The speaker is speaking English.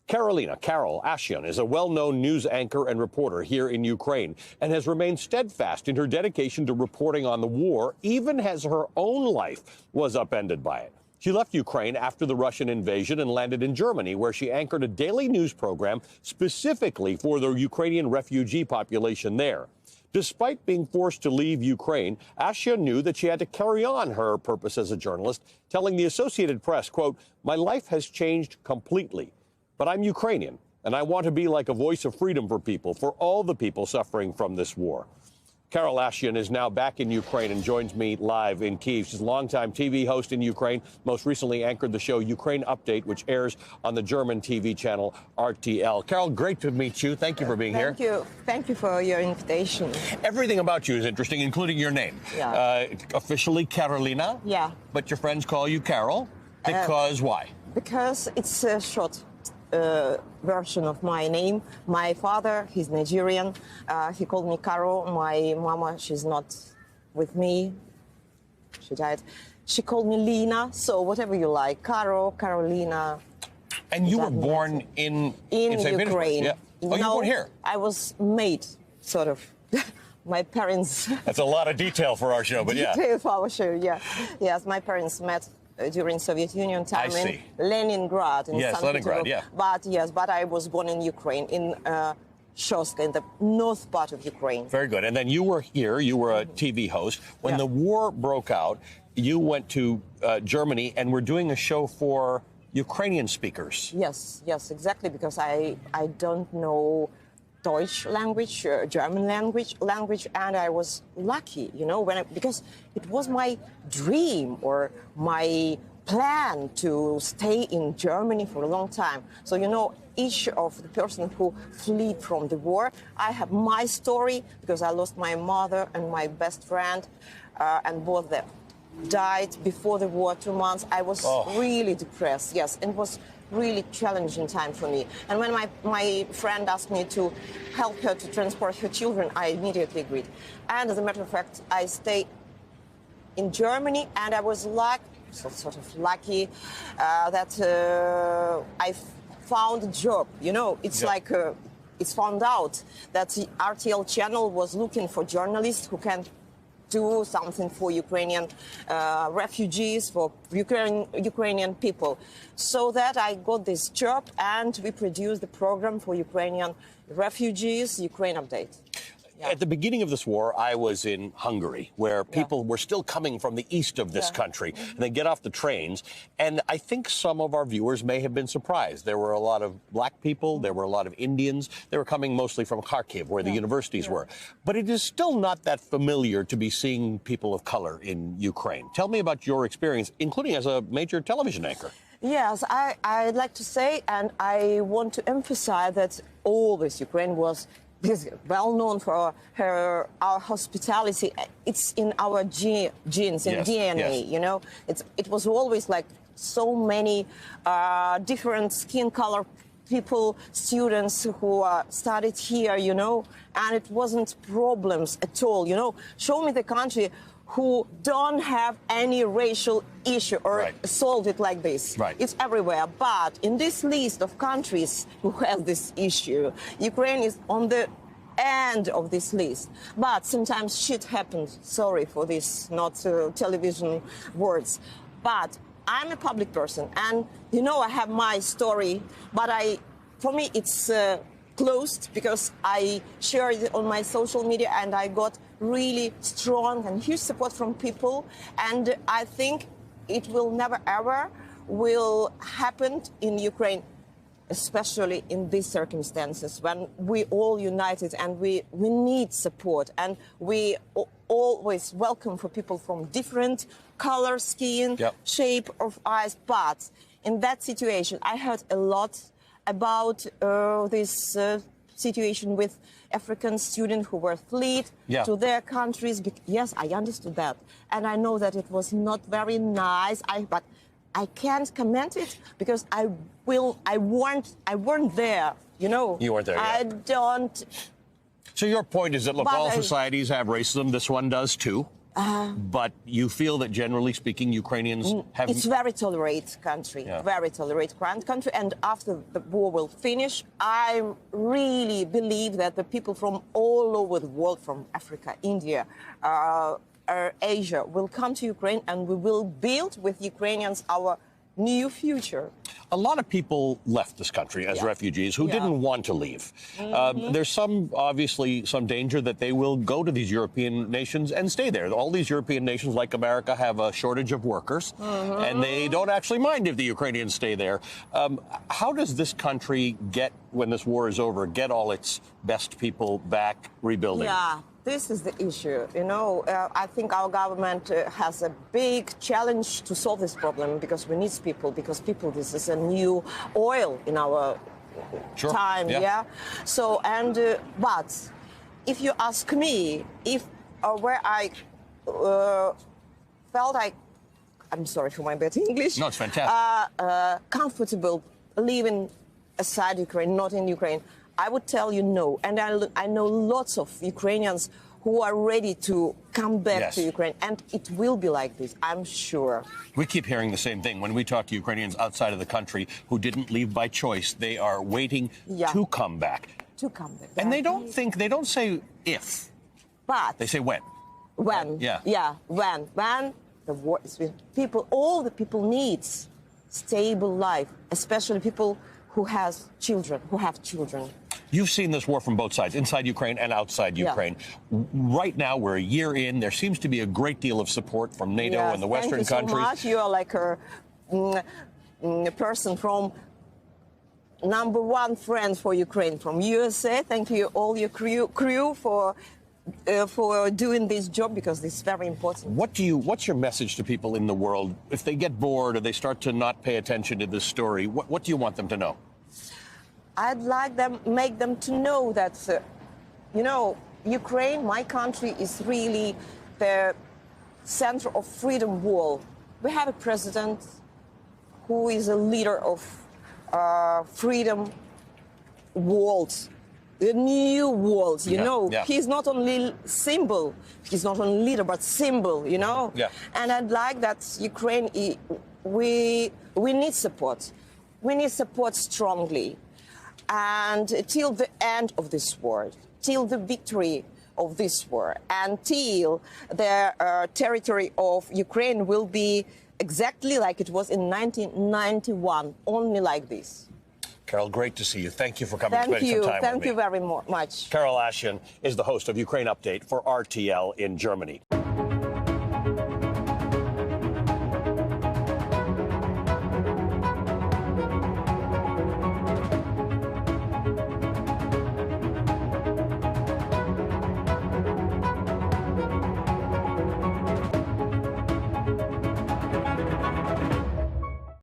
Carol Ashyan is a well-known news anchor and reporter here in Ukraine and has remained steadfast in her dedication to reporting on the war, even as her own life was upended by it. She left Ukraine after the Russian invasion and landed in Germany, where she anchored a daily news program specifically for the Ukrainian refugee population there. Despite being forced to leave Ukraine, Ashyan knew that she had to carry on her purpose as a journalist, telling the Associated Press, quote, "My life has changed completely. But I'm Ukrainian, and I want to be like a voice of freedom for people, for all the people suffering from this war." Carol Ashyan is now back in Ukraine and joins me live in Kyiv. She's a longtime TV host in Ukraine, most recently anchored the show Ukraine Update, which airs on the German TV channel RTL. Carol, great to meet you. Thank you for being here. Thank you. Thank you for your invitation. Everything about you is interesting, including your name. Yeah. Officially Karolina. Yeah. But your friends call you Carol. Because why? Because it's a short version of my name. My father, he's Nigerian. He called me Caro. My mama, she's not with me. She died. She called me Lina. So whatever you like, Caro, Carolina. And you were born in St. Ukraine. Yeah. Oh, you were born here? I was made, sort of. My parents. That's a lot of detail for our show, but yeah. Detail for our show, yeah. Yes, my parents met during Soviet Union time in Leningrad. In yes, St. Leningrad, yeah. But I was born in Ukraine, in Shoska, in the north part of Ukraine. Very good. And then you were here, you were a TV host. When the war broke out, you went to Germany and were doing a show for Ukrainian speakers. Yes, exactly, because I don't know Deutsch language, German language, and I was lucky, you know, because it was my dream or my plan to stay in Germany for a long time. So, you know, each of the person who fled from the war, I have my story because I lost my mother and my best friend, and both of them died before the war, 2 months. I was really depressed, yes, and it was really challenging time for me. And when my friend asked me to help her to transport her children, I immediately agreed. And as a matter of fact, I stayed in Germany, and I was sort of lucky that I found a job. You know, it's like it's found out that the RTL channel was looking for journalists who can do something for Ukrainian refugees, for Ukrainian people. So that I got this job, and we produced the program for Ukrainian refugees, Ukraine Update. Yeah. At the beginning of this war, I was in Hungary, where people were still coming from the east of this country, and they get off the trains. And I think some of our viewers may have been surprised. There were a lot of black people. There were a lot of Indians. They were coming mostly from Kharkiv, where the universities were. But it is still not that familiar to be seeing people of color in Ukraine. Tell me about your experience, including as a major television anchor. Yes, I'd like to say, and I want to emphasize that always Ukraine was well known for our hospitality. It's in our genes and DNA. You know, it was always like so many different skin color people, students who studied here. You know, and it wasn't problems at all. You know, show me the country who don't have any racial issue or solve it like this. It's everywhere. But in this list of countries who have this issue, Ukraine is on the end of this list. But sometimes shit happens. Sorry for this, not television words. But I'm a public person, and you know I have my story, but for me it's closed because I shared it on my social media, and I got really strong and huge support from people, and I think it will never ever will happen in Ukraine, especially in these circumstances when we all united and we need support, and we always welcome for people from different color, skin, shape of eyes. But in that situation, I heard a lot about this situation with African students who were fled to their countries. Yes, I understood that, and I know that it was not very nice. But I can't comment it because I weren't there. You know, you weren't there. I don't. So your point is that look, all societies have racism. This one does too. but you feel that, generally speaking, Ukrainians have... It's very tolerant country, very tolerant country. And after the war will finish, I really believe that the people from all over the world, from Africa, India, Asia, will come to Ukraine, and we will build with Ukrainians our new future. A lot of people left this country as refugees who didn't want to leave. There's obviously some danger that they will go to these European nations and stay there. All these European nations, like America, have a shortage of workers, and they don't actually mind if the Ukrainians stay there. How does this country get, when this war is over, get all its best people back rebuilding? Yeah. This is the issue. You know, I think our government has a big challenge to solve this problem, because we need people, this is a new oil in our time. So, but if you ask me, where I felt I'm sorry for my bad English. No, it's fantastic. Comfortable living aside Ukraine, not in Ukraine, I would tell you no. And I know lots of Ukrainians who are ready to come back to Ukraine. And it will be like this, I'm sure. We keep hearing the same thing. When we talk to Ukrainians outside of the country who didn't leave by choice, they are waiting to come back. To come back. And they don't say if, but they say when. When. When. When the war is with people, all the people needs stable life, especially people who have children. You've seen this war from both sides, inside Ukraine and outside Ukraine. Right now, we're a year in. There seems to be a great deal of support from NATO and the Western countries. Thank you so much. You are like a person from #1 friend for Ukraine from USA. Thank you, all your crew for doing this job, because this is very important. What's your message to people in the world if they get bored or they start to not pay attention to this story? What do you want them to know? I'd like make them to know that, Ukraine, my country, is really the center of freedom wall. We have a president who is a leader of freedom walls. The new world, he's not only symbol, he's not only leader, but symbol, And I'd like that Ukraine, we need support. We need support strongly. And till the end of this war, till the victory of this war, until the territory of Ukraine will be exactly like it was in 1991, only like this. Carol, great to see you. Thank you for coming and spending some time with me. Thank you very much. Carol Ashton is the host of Ukraine Update for RTL in Germany.